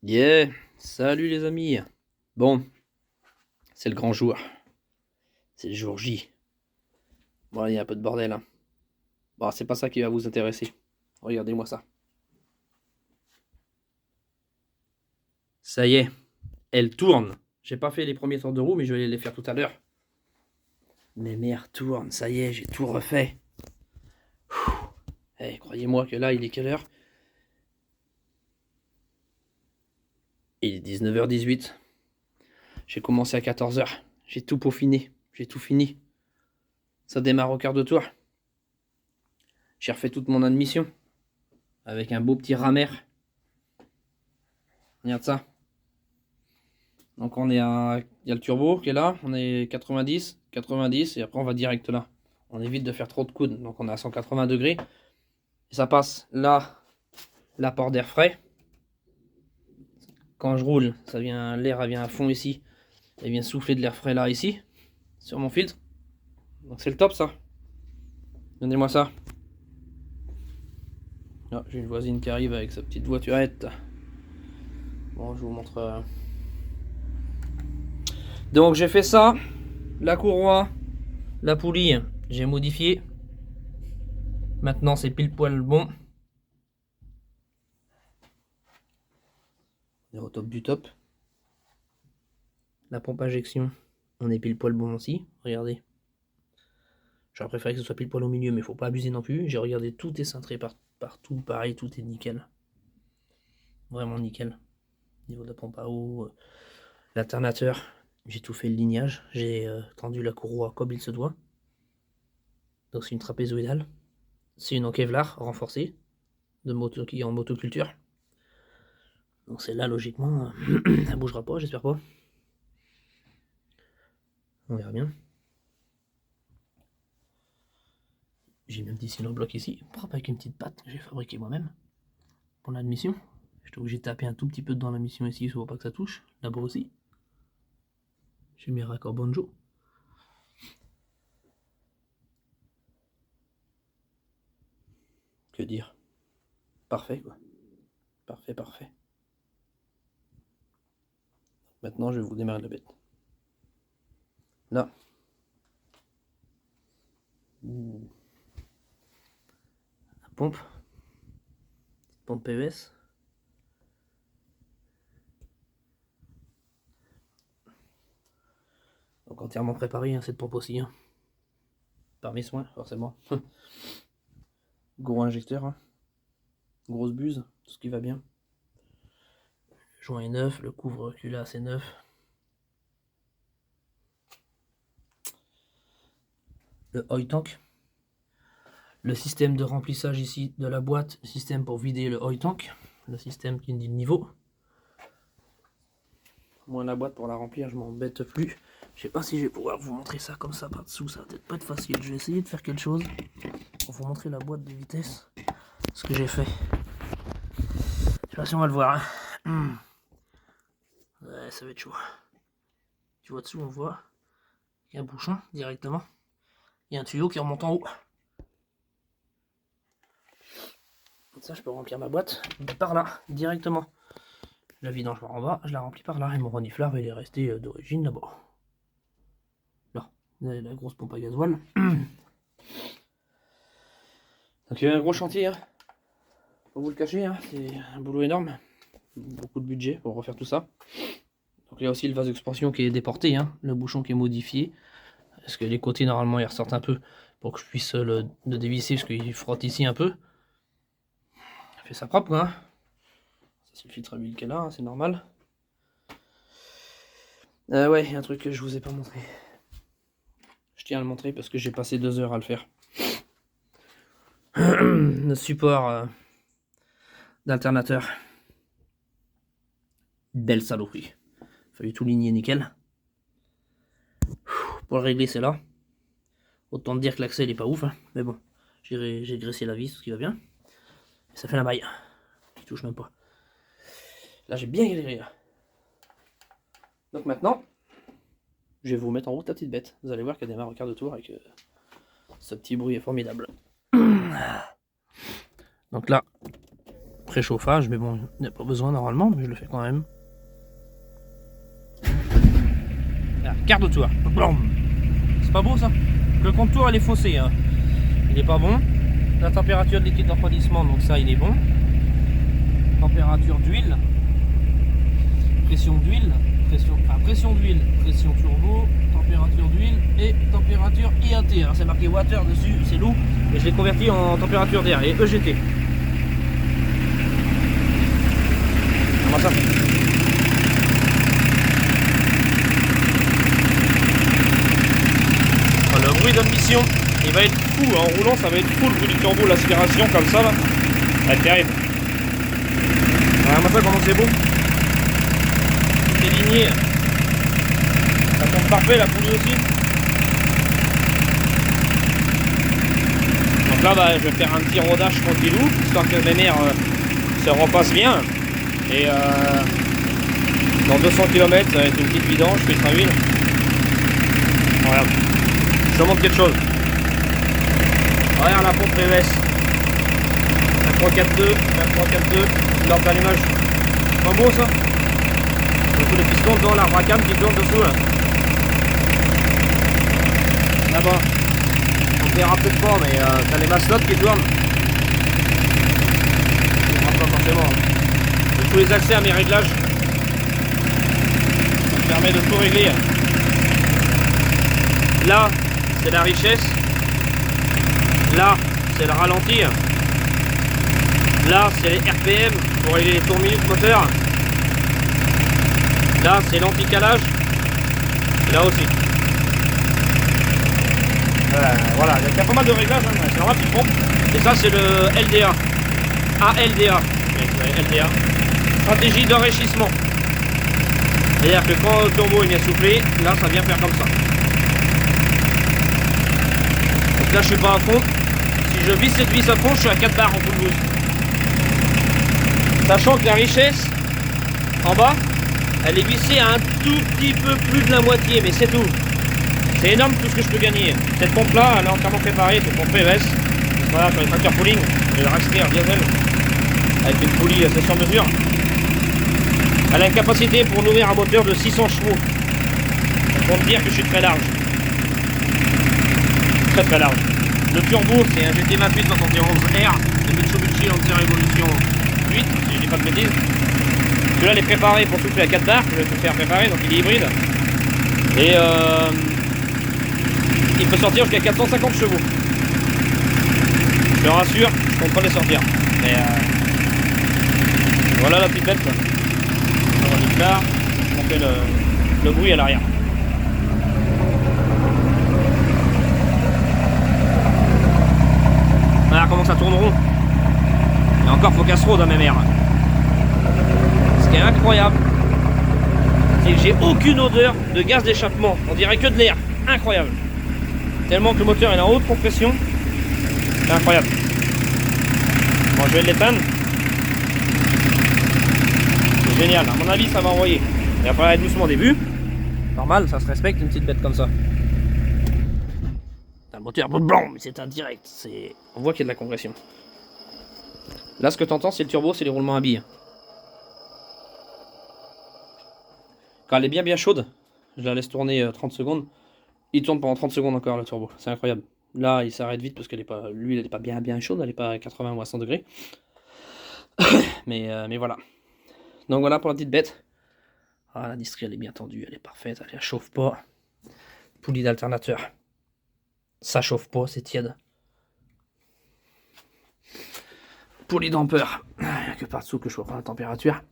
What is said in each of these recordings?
Yeah, salut les amis. Bon, c'est le grand jour. C'est le jour J. Bon, il y a un peu de bordel, hein. Bon, c'est pas ça qui va vous intéresser. Regardez-moi ça. Ça y est, elle tourne. J'ai pas fait les premiers tours de roue, mais je vais les faire tout à l'heure. Mes mères tournent, ça y est, j'ai tout refait. Eh, croyez-moi que là, il est quelle heure? Il est 19h18. J'ai commencé à 14h. J'ai tout peaufiné. J'ai tout fini. Ça démarre au quart de tour. J'ai refait toute mon admission. Avec un beau petit ramer. Regarde ça. Donc on est à... Il y a le turbo qui est là. On est 90, 90 et après on va direct là. On évite de faire trop de coudes. Donc on est à 180 degrés. Et ça passe là, l'apport d'air frais. Quand je roule, ça vient, l'air vient à fond ici. Et vient souffler de l'air frais là, ici. Sur mon filtre. Donc c'est le top ça. Donnez-moi ça. Ah, j'ai une voisine qui arrive avec sa petite voiturette. Bon, je vous montre. Donc j'ai fait ça. La courroie, la poulie, j'ai modifié. Maintenant c'est pile poil bon. On est au top du top. La pompe injection, on est pile poil bon aussi. Regardez. J'aurais préféré que ce soit pile poil au milieu, mais faut pas abuser non plus. J'ai regardé, tout est cintré partout, pareil, tout est nickel. Vraiment nickel. Au niveau de la pompe à eau, l'alternateur, j'ai tout fait le lignage. J'ai tendu la courroie comme il se doit. Donc c'est une trapézoïdale. C'est une en Kevlar renforcée, qui est en motoculture. Donc celle-là, logiquement, elle bougera pas, j'espère pas. On verra bien. J'ai même dessiné un bloc ici, propre avec une petite patte que j'ai fabriquée moi-même pour l'admission. J'étais obligé de taper un tout petit peu dans la mission ici, pour pas que ça touche. Là-bas aussi. J'ai mis raccord banjo. Que dire? Parfait quoi. Parfait, parfait. Maintenant je vais vous démarrer la bête. Là. La pompe. Pompe PES. Donc entièrement préparé, hein, cette pompe aussi. Hein. Par mes soins, forcément. Gros injecteur. Hein. Grosse buse, tout ce qui va bien. Le joint est neuf, le couvre-culasse est neuf. Le oil tank. Le système de remplissage ici de la boîte, le système pour vider le oil tank. Le système qui me dit le niveau. Moi la boîte pour la remplir, je m'embête plus. Je sais pas si je vais pouvoir vous montrer ça comme ça par dessous, ça va peut-être pas être facile. Je vais essayer de faire quelque chose pour vous montrer la boîte de vitesse, ce que j'ai fait. Je sais pas si on va le voir. Hein. Ouais, ça va être chaud. Tu vois dessous, on voit. Il y a un bouchon directement. Il y a un tuyau qui remonte en haut. Comme ça, je peux remplir ma boîte par là, directement. Je la vidange par en bas, je la remplis par là. Et mon reniflard, il est resté d'origine là-bas. Là, la grosse pompe à gasoil. Donc il y a un gros chantier, hein. Faut vous le cacher, hein. C'est un boulot énorme. Beaucoup de budget pour refaire tout ça. Donc il y a aussi le vase d'expansion qui est déporté, hein. Le bouchon qui est modifié. Parce que les côtés normalement ils ressortent un peu pour que je puisse le dévisser, parce qu'il frotte ici un peu. Il fait ça propre, hein. Ça c'est le filtre à huile qu'elle a, hein, c'est normal. Ouais, il y a un truc que je vous ai pas montré. Je tiens à le montrer parce que j'ai passé 2 heures à le faire. Le support d'alternateur. Belle saloperie. Fallu tout ligner nickel. Pour le régler, c'est là. Autant te dire que l'accès il est pas ouf, hein. Mais bon, j'ai graissé la vis, tout ce qui va bien. Et ça fait la maille. Je touche même pas. Là, j'ai bien galéré. Là. Donc maintenant, je vais vous mettre en route la petite bête. Vous allez voir qu'elle démarre au quart de tour et que ce petit bruit est formidable. Donc là, préchauffage, mais bon, il n'y a pas besoin normalement, mais je le fais quand même. Ah, quart de tour. C'est pas beau ça? Le contour il est faussé, hein. Il est pas bon. La température de liquide de refroidissement, donc ça il est bon. Température d'huile. Pression d'huile. Pression d'huile. Pression turbo. Température d'huile et température IAT. Alors c'est marqué water dessus, c'est lourd. Et je l'ai converti en température d'air et EGT. Comment ça? Le bruit d'ambition, il va être fou, en roulant ça va être fou le bruit du turbo, l'aspiration comme ça là, ça va être terrible. Regarde-moi ça comment c'est beau. C'est ligné. Ça tombe parfait la poulie aussi. Donc là bah, je vais faire un petit rodage tranquillou, histoire que mes mères se repassent bien. Et dans 200 km ça va être une petite vidange, filtre à huile. Regarde. Je te montre quelque chose. Regarde la pompe PES. Un 342, un 342, l'ordre d'allumage. C'est pas beau ça? Tous les pistons dans l'arbre à cam qui tourne dessous là. Là-bas. On verra peut-être pas, mais t'as les maslottes qui tournent. On verra pas forcément. J'ai tous les accès à mes réglages. Ça me permet de tout régler. Là, c'est la richesse. Là, c'est le ralenti. Là, c'est les RPM pour régler les tours minutes moteur. Là, c'est l'anti-calage. Là aussi. Voilà, il y a pas mal de réglages. Hein. C'est normal, tu te trompes. Et ça, c'est le LDA. ALDA. LDA. Stratégie d'enrichissement. C'est-à-dire que quand le turbo est bien soufflé, là, ça vient faire comme ça. Donc là je suis pas à fond. Si je visse cette vis à fond, je suis à 4 bars en full boost. Sachant que la richesse en bas, elle est vissée à un tout petit peu plus de la moitié, mais c'est tout. C'est énorme tout ce que je peux gagner. Cette pompe là, elle est entièrement préparée, c'est une pompe PES. Voilà, sur les tracteurs pooling, les Raxter diesel, avec une poulie assez sur mesure. Elle a une capacité pour nourrir un moteur de 600 chevaux. Pour me dire que je suis très large. Très large. Le turbo c'est un GT28 71R de Mitsubishi Lancer Evolution 8 si je dis pas de bêtises. Celui-là il est préparé pour souffler à 4 bars, je vais tout faire préparer, donc il est hybride. Et il peut sortir jusqu'à 450 chevaux. Je te rassure, je compte pas les sortir. Mais voilà la petite bête. On va vite là, on fait le bruit à l'arrière. Voilà comment ça tourne rond. Et encore faut qu'elle se rôde à mes mères. Ce qui est incroyable, c'est que j'ai aucune odeur de gaz d'échappement. On dirait que de l'air. Incroyable. Tellement que le moteur est en haute compression. C'est incroyable. Bon, je vais l'éteindre. C'est génial. À mon avis, ça va envoyer. Il va falloir aller doucement au début. Normal, ça se respecte une petite bête comme ça. Le moteur blanc, mais c'est indirect. On voit qu'il y a de la compression. Là, ce que tu entends, c'est le turbo, c'est les roulements à billes. Quand elle est bien chaude, je la laisse tourner 30 secondes. Il tourne pendant 30 secondes encore le turbo. C'est incroyable. Là, il s'arrête vite parce qu'elle est pas, l'huile n'est pas bien chaude, elle n'est pas à 80 ou à 100 degrés. mais voilà. Donc voilà pour la petite bête. Ah, la distrie, elle est bien tendue, elle est parfaite, elle ne chauffe pas. Poulie d'alternateur. Ça chauffe pas, c'est tiède. Poulie d'ampeur. Il n'y a que par dessous que je peux prendre la température.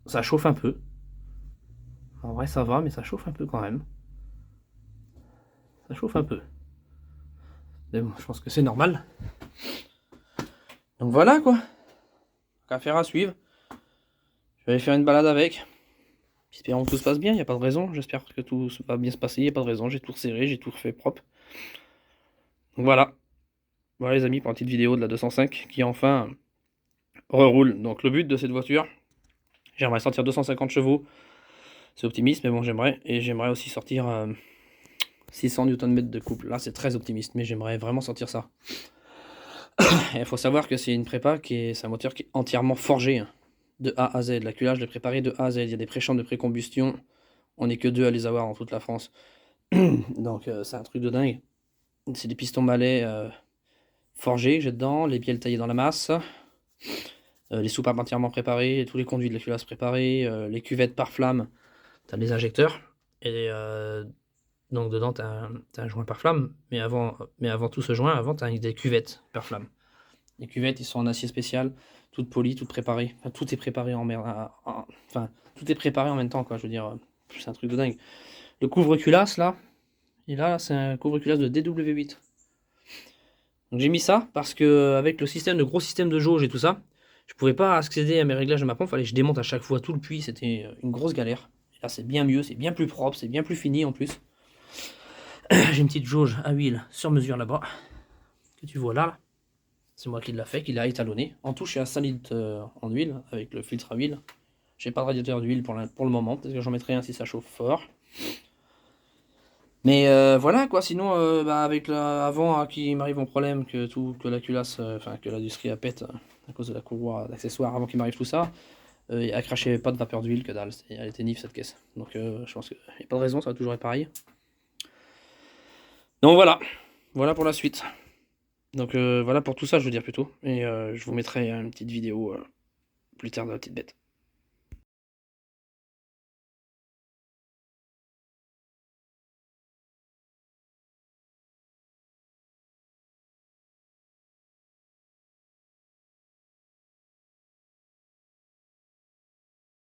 Ça chauffe un peu. En vrai, ça va, mais ça chauffe un peu quand même. Ça chauffe un peu. Mais bon, je pense que c'est normal. Donc voilà quoi. Affaire à suivre. Je vais aller faire une balade avec. Espérons que tout se passe bien, il n'y a pas de raison. J'espère que tout va bien se passer, il n'y a pas de raison. J'ai tout resserré, j'ai tout refait propre. Donc voilà. Voilà les amis, pour une petite vidéo de la 205 qui enfin reroule. Donc le but de cette voiture, j'aimerais sortir 250 chevaux. C'est optimiste, mais bon j'aimerais. Et j'aimerais aussi sortir 600 Nm de couple. Là c'est très optimiste, mais j'aimerais vraiment sortir ça. Il faut savoir que c'est une prépa c'est un moteur qui est entièrement forgé, hein, de A à Z. La culage est préparée de A à Z. Il y a des préchambres de précombustion. On n'est que 2 à les avoir dans toute la France. Donc c'est un truc de dingue. C'est des pistons malais forgés que j'ai dedans, les bielles taillées dans la masse, les soupapes entièrement préparées, tous les conduits de la culasse préparés, les cuvettes par flamme. Tu as les injecteurs. Et donc dedans, tu as, un joint par flamme. Mais avant tout ce joint, tu as des cuvettes par flamme. Les cuvettes, ils sont en acier spécial, toutes polies, toutes préparées. Enfin, tout est préparé enfin, tout est préparé en même temps, quoi. Je veux dire, c'est un truc de dingue. Le couvre-culasse, là, c'est un couvre-culasse de DW8. Donc j'ai mis ça parce que avec le gros système de jauge et tout ça, je pouvais pas accéder à mes réglages de ma pompe. Fallait que je démonte à chaque fois tout le puits. C'était une grosse galère. Et là, c'est bien mieux, c'est bien plus propre, c'est bien plus fini en plus. J'ai une petite jauge à huile sur mesure là-bas que tu vois là. C'est moi qui l'a fait, qui l'a étalonné. En tout, je suis à 5 litres en huile, avec le filtre à huile. J'ai pas de radiateur d'huile pour le moment, peut-être que j'en mettrai un si ça chauffe fort. Mais voilà quoi, sinon avec avant qu'il m'arrive mon problème, que la culasse, que l'industrie a pète à cause de la courroie d'accessoires, avant qu'il m'arrive tout ça, elle a craché pas de vapeur d'huile que dalle, elle était nif cette caisse. Donc je pense qu'il n'y a pas de raison, ça va toujours être pareil. Donc voilà pour la suite. Donc voilà pour tout ça, je veux dire plutôt. Et je vous mettrai une petite vidéo plus tard de la petite bête.